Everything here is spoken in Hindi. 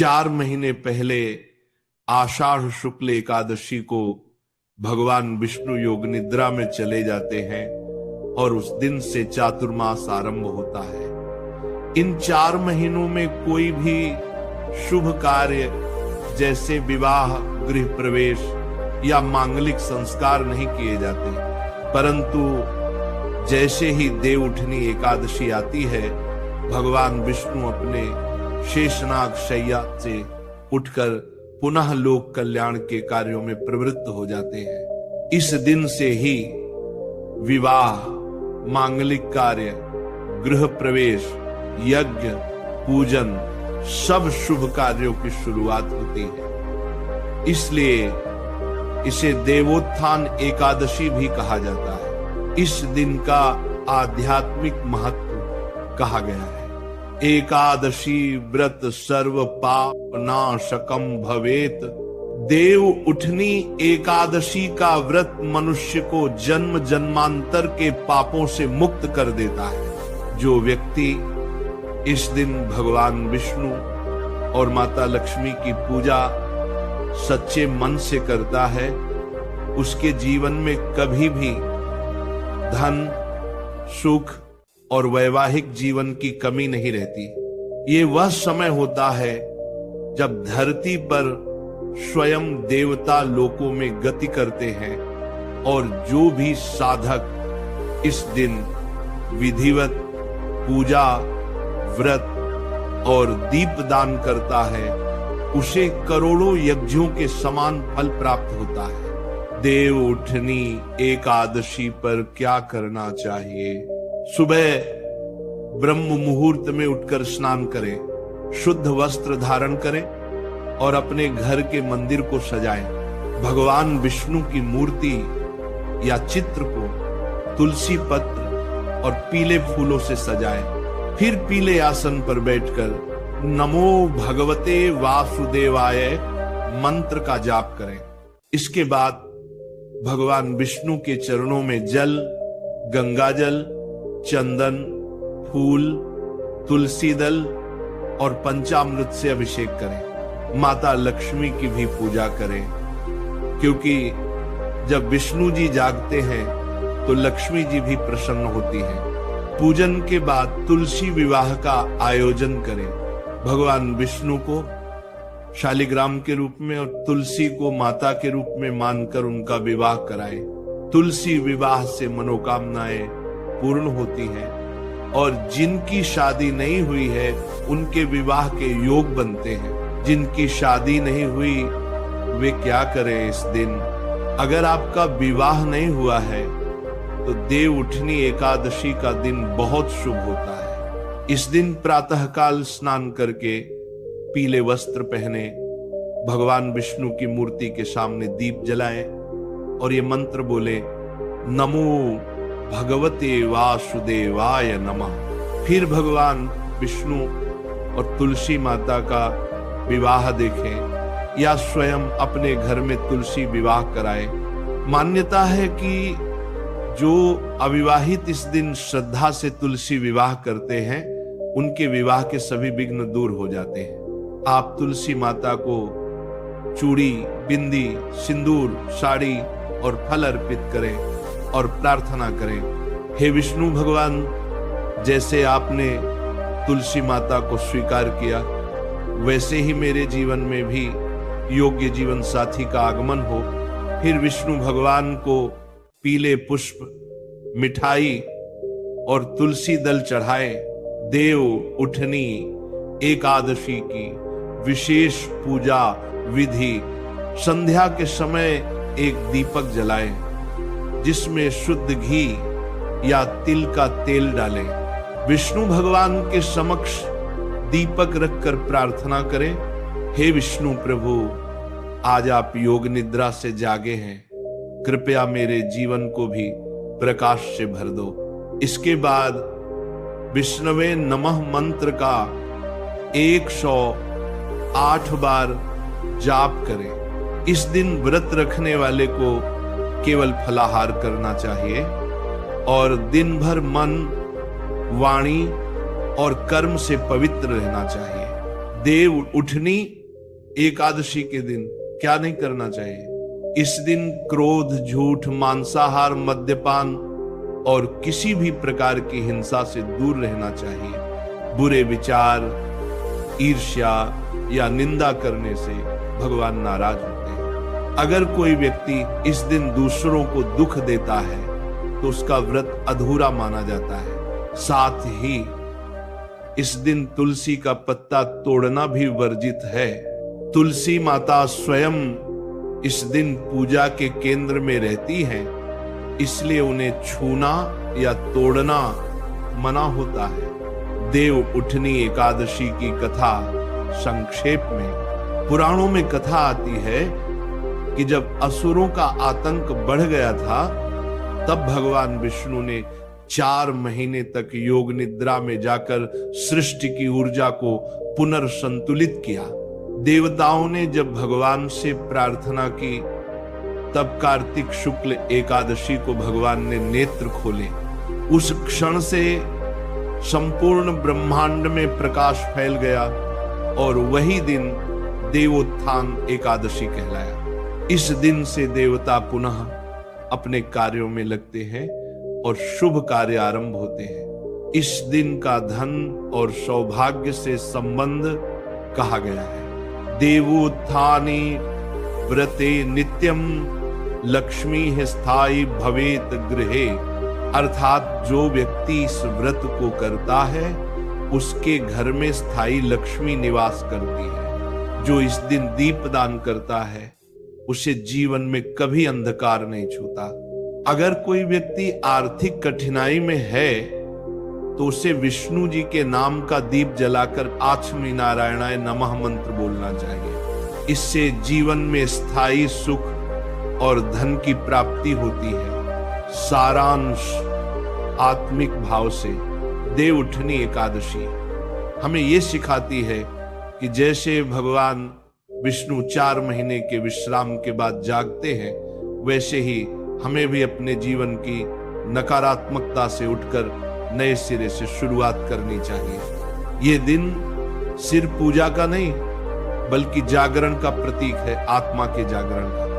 4 महीने पहले आषाढ़ शुक्ल एकादशी को भगवान विष्णु योग निद्रा में चले जाते हैं और उस दिन से चातुर्मास आरंभ होता है। इन 4 महीनों में कोई भी शुभ कार्य जैसे विवाह, गृह प्रवेश या मांगलिक संस्कार नहीं किए जाते, परंतु जैसे ही देव उठनी एकादशी आती है, भगवान विष्णु अपने शेषनाग शैया से उठकर पुनः लोक कल्याण के कार्यों में प्रवृत्त हो जाते हैं। इस दिन से ही विवाह, मांगलिक कार्य, गृह प्रवेश, यज्ञ, पूजन, सब शुभ कार्यों की शुरुआत होती है। इसलिए इसे देवोत्थान एकादशी भी कहा जाता है। इस दिन का आध्यात्मिक महत्व कहा गया है। एकादशी व्रत सर्व पाप नाशकम भवेत। देव उठनी एकादशी का व्रत मनुष्य को जन्म जन्मांतर के पापों से मुक्त कर देता है। जो व्यक्ति इस दिन भगवान विष्णु और माता लक्ष्मी की पूजा सच्चे मन से करता है, उसके जीवन में कभी भी धन, सुख और वैवाहिक जीवन की कमी नहीं रहती। ये वह समय होता है जब धरती पर स्वयं देवता लोकों में गति करते हैं और जो भी साधक इस दिन विधिवत पूजा, व्रत और दीपदान करता है, उसे करोड़ों यज्ञों के समान फल प्राप्त होता है। देव उठनी एकादशी पर क्या करना चाहिए? सुबह ब्रह्म मुहूर्त में उठकर स्नान करें, शुद्ध वस्त्र धारण करें और अपने घर के मंदिर को सजाएं। भगवान विष्णु की मूर्ति या चित्र को तुलसी पत्र और पीले फूलों से सजाएं। फिर पीले आसन पर बैठकर नमो भगवते वासुदेवाय मंत्र का जाप करें। इसके बाद भगवान विष्णु के चरणों में जल, गंगाजल, चंदन, फूल, तुलसी दल और पंचामृत से अभिषेक करें। माता लक्ष्मी की भी पूजा करें, क्योंकि जब विष्णु जी जागते हैं तो लक्ष्मी जी भी प्रसन्न होती हैं। पूजन के बाद तुलसी विवाह का आयोजन करें। भगवान विष्णु को शालिग्राम के रूप में और तुलसी को माता के रूप में मानकर उनका विवाह कराएं। तुलसी विवाह से मनोकामनाएं पूर्ण होती हैं और जिनकी शादी नहीं हुई है उनके विवाह के योग बनते हैं। जिनकी शादी नहीं हुई वे क्या करें इस दिन? अगर आपका विवाह नहीं हुआ है तो देव उठनी एकादशी का दिन बहुत शुभ होता है। इस दिन प्रातःकाल स्नान करके पीले वस्त्र पहने, भगवान विष्णु की मूर्ति के सामने दीप जलाएं और ये मंत्र बोले, नमो भगवते वासुदेवाय नमः। फिर भगवान विष्णु और तुलसी माता का विवाह देखें या स्वयं अपने घर में तुलसी विवाह कराएं। मान्यता है कि जो अविवाहित इस दिन श्रद्धा से तुलसी विवाह करते हैं, उनके विवाह के सभी विघ्न दूर हो जाते हैं। आप तुलसी माता को चूड़ी, बिंदी, सिंदूर, साड़ी और फल अर्पित करें और प्रार्थना करें, हे विष्णु भगवान, जैसे आपने तुलसी माता को स्वीकार किया, वैसे ही मेरे जीवन में भी योग्य जीवन साथी का आगमन हो। फिर विष्णु भगवान को पीले पुष्प, मिठाई और तुलसी दल चढ़ाए। देव उठनी एकादशी की विशेष पूजा विधि संध्या के समय एक दीपक जलाएं, जिसमें शुद्ध घी या तिल का तेल डालें। विष्णु भगवान के समक्ष दीपक रखकर प्रार्थना करें, हे विष्णु प्रभु, आज आप योग निद्रा से जागे हैं, कृपया मेरे जीवन को भी प्रकाश से भर दो। इसके बाद विष्णवे नमः मंत्र का 108 बार जाप करें। इस दिन व्रत रखने वाले को केवल फलाहार करना चाहिए और दिन भर मन, वाणी और कर्म से पवित्र रहना चाहिए। देव उठनी एकादशी के दिन क्या नहीं करना चाहिए? इस दिन क्रोध, झूठ, मांसाहार, मद्यपान और किसी भी प्रकार की हिंसा से दूर रहना चाहिए। बुरे विचार, ईर्ष्या या निंदा करने से भगवान नाराज होते हैं। अगर कोई व्यक्ति इस दिन दूसरों को दुख देता है तो उसका व्रत अधूरा माना जाता है। साथ ही इस दिन तुलसी का पत्ता तोड़ना भी वर्जित है। तुलसी माता स्वयं इस दिन पूजा के केंद्र में रहती हैं, इसलिए उन्हें छूना या तोड़ना मना होता है। देव उठनी एकादशी की कथा संक्षेप में पुराणों में कथा आती है कि जब असुरों का आतंक बढ़ गया था तब भगवान विष्णु ने 4 महीने तक योग निद्रा में जाकर सृष्टि की ऊर्जा को पुनर्संतुलित किया। देवताओं ने जब भगवान से प्रार्थना की तब कार्तिक शुक्ल एकादशी को भगवान ने नेत्र खोले। उस क्षण से संपूर्ण ब्रह्मांड में प्रकाश फैल गया और वही दिन देवोत्थान एकादशी कहलाया। इस दिन से देवता पुनः अपने कार्यों में लगते हैं और शुभ कार्य आरंभ होते हैं। इस दिन का धन और सौभाग्य से संबंध कहा गया है। देवोत्थाने व्रते नित्यम लक्ष्मी स्थायी भवेत गृहे, अर्थात जो व्यक्ति इस व्रत को करता है उसके घर में स्थायी लक्ष्मी निवास करती है। जो इस दिन दीपदान करता है उसे जीवन में कभी अंधकार नहीं छूता। अगर कोई व्यक्ति आर्थिक कठिनाई में है तो उसे विष्णु जी के नाम का दीप जलाकर आचमी नारायणाय नमः मंत्र बोलना चाहिए। इससे जीवन में स्थायी सुख और धन की प्राप्ति होती है। सारांश आत्मिक भाव से देव उठनी एकादशी हमें यह सिखाती है कि जैसे भगवान विष्णु 4 महीने के विश्राम के बाद जागते हैं, वैसे ही हमें भी अपने जीवन की नकारात्मकता से उठकर नए सिरे से शुरुआत करनी चाहिए। ये दिन सिर्फ पूजा का नहीं बल्कि जागरण का प्रतीक है, आत्मा के जागरण का।